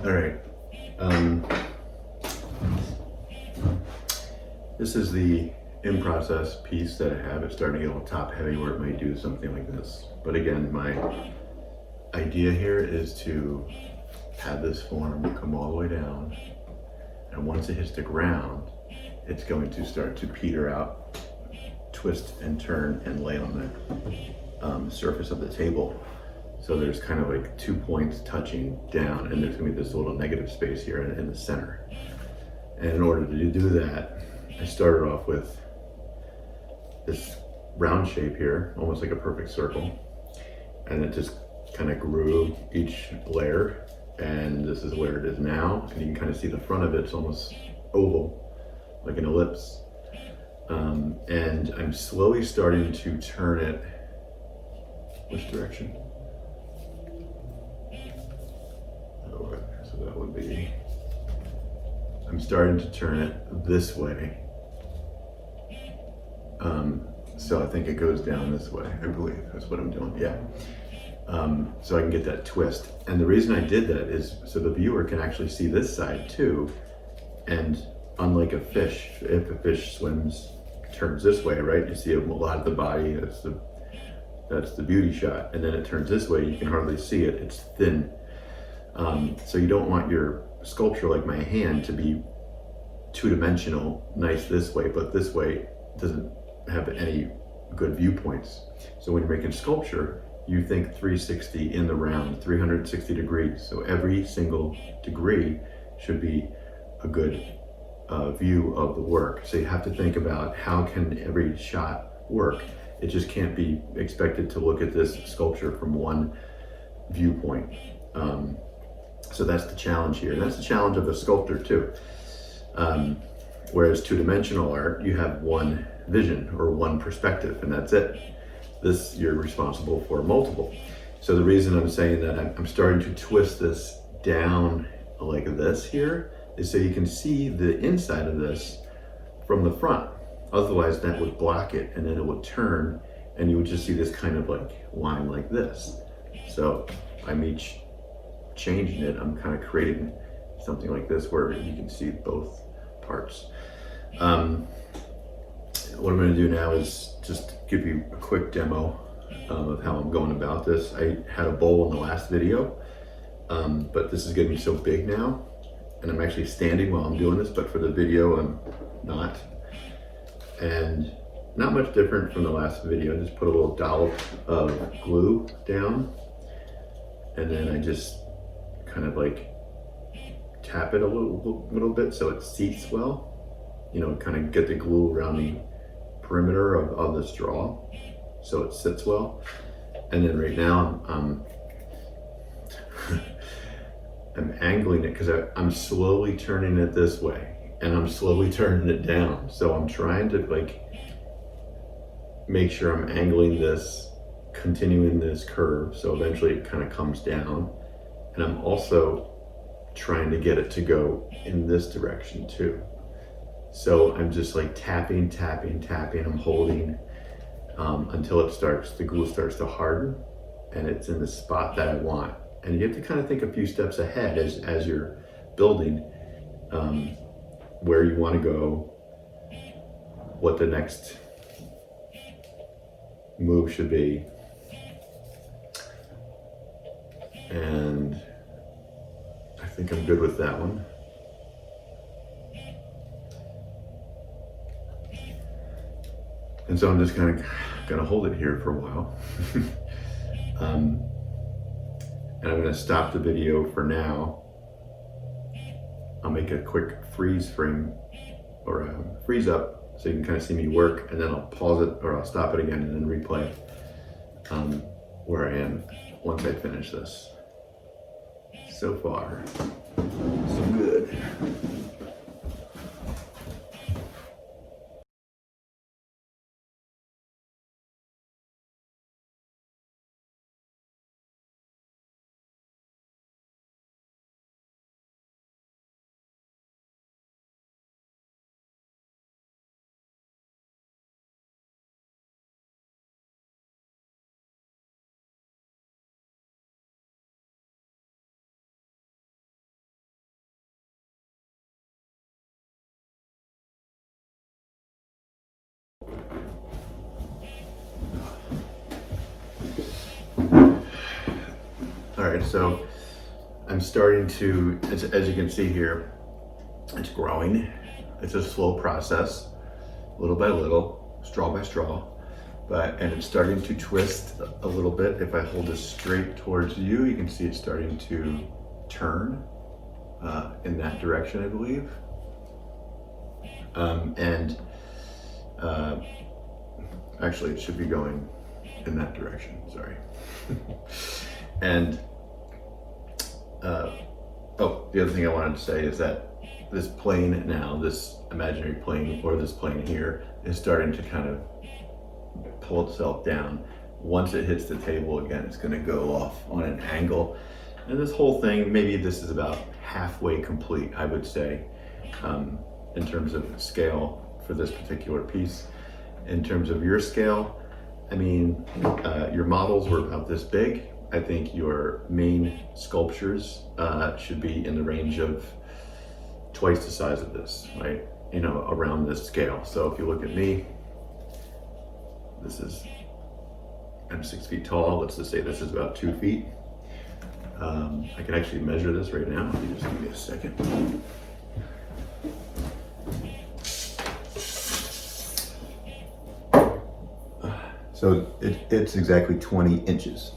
All right. Um, this is the in-process piece that I have. It's starting to get a little top heavy where it might do something like this. But again, my idea here is to have this form come all the way down. And once it hits the ground, it's going to start to peter out, twist and turn and lay on the surface of the table. So there's kind of like 2 points touching down, and there's gonna be this little negative space here in the center. And in order to do that, I started off with this round shape here, almost like a perfect circle. And it just kind of grew each layer. And this is where it is now. And you can kind of see the front of it's almost oval, like an ellipse. And I'm slowly starting to turn it, which direction? So that would be, I'm starting to turn it this way. So I think it goes down this way, I believe. That's what I'm doing, yeah. So I can get that twist. And the reason I did that is so the viewer can actually see this side too. And unlike a fish, if a fish turns this way, right? You see a lot of the body, that's the beauty shot. And then it turns this way, you can hardly see it, it's thin. So you don't want your sculpture like my hand to be two-dimensional, nice this way, but this way doesn't have any good viewpoints. So when you're making sculpture, you think 360 in the round, 360 degrees. So every single degree should be a good view of the work. So you have to think about how can every shot work. It just can't be expected to look at this sculpture from one viewpoint. So that's the challenge here. And that's the challenge of the sculptor too. Whereas two-dimensional art, you have one vision or one perspective, and that's it. This, you're responsible for multiple. So the reason I'm saying that I'm starting to twist this down like this here is so you can see the inside of this from the front. Otherwise that would block it, and then it would turn and you would just see this kind of like line like this. So I'm each changing it, I'm kind of creating something like this where you can see both parts. What I'm going to do now is just give you a quick demo of how I'm going about this. I had a bowl in the last video, but this is getting so big now, and I'm actually standing while I'm doing this, but for the video I'm not. And not much different from the last video. I just put a little dollop of glue down, and then I just kind of like tap it a little bit so it seats well. You know, kind of get the glue around the perimeter of the straw so it sits well. And then right now I'm angling it because I'm slowly turning it this way and I'm slowly turning it down. So I'm trying to like make sure I'm angling this, continuing this curve, so eventually it kind of comes down. And I'm also trying to get it to go in this direction too. So I'm just like tapping, I'm holding until the glue starts to harden and it's in the spot that I want. And you have to kind of think a few steps ahead as you're building where you want to go, what the next move should be. And I think I'm good with that one. And so I'm just kind of gonna hold it here for a while. And I'm gonna stop the video for now. I'll make a quick freeze frame or freeze up so you can kind of see me work, and then I'll pause it or I'll stop it again and then replay where I am once I finish this. So far, so good. right, so I'm starting to, as you can see here, it's growing. It's a slow process, little by little, straw by straw, and it's starting to twist a little bit. If I hold this straight towards you, you can see it's starting to turn in that direction, I believe. Actually, it should be going in that direction, sorry. And the other thing I wanted to say is that this plane now, this imaginary plane, or this plane here, is starting to kind of pull itself down. Once it hits the table again, it's going to go off on an angle. And this whole thing, maybe this is about halfway complete, I would say, in terms of scale for this particular piece. In terms of your scale, I mean, your models were about this big. I think your main sculptures should be in the range of twice the size of this, right? You know, around this scale. So if you look at me, I'm 6 feet tall. Let's just say this is about 2 feet. I can actually measure this right now. If you just give me a second. So it's exactly 20 inches.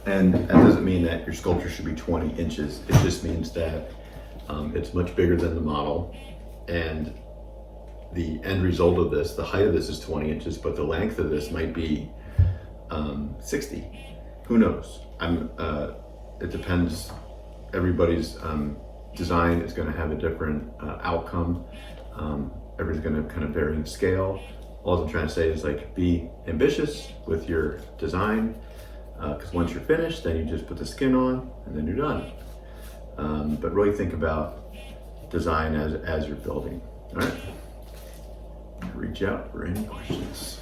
And that doesn't mean that your sculpture should be 20 inches. It just means that it's much bigger than the model. And the end result of this, the height of this is 20 inches, but the length of this might be 60. Who knows? It depends. Everybody's design is going to have a different outcome. Everything's going to kind of vary in scale. All I'm trying to say is, like, be ambitious with your design, because once you're finished, then you just put the skin on and then you're done. But really think about design as you're building. All right. Reach out for any questions.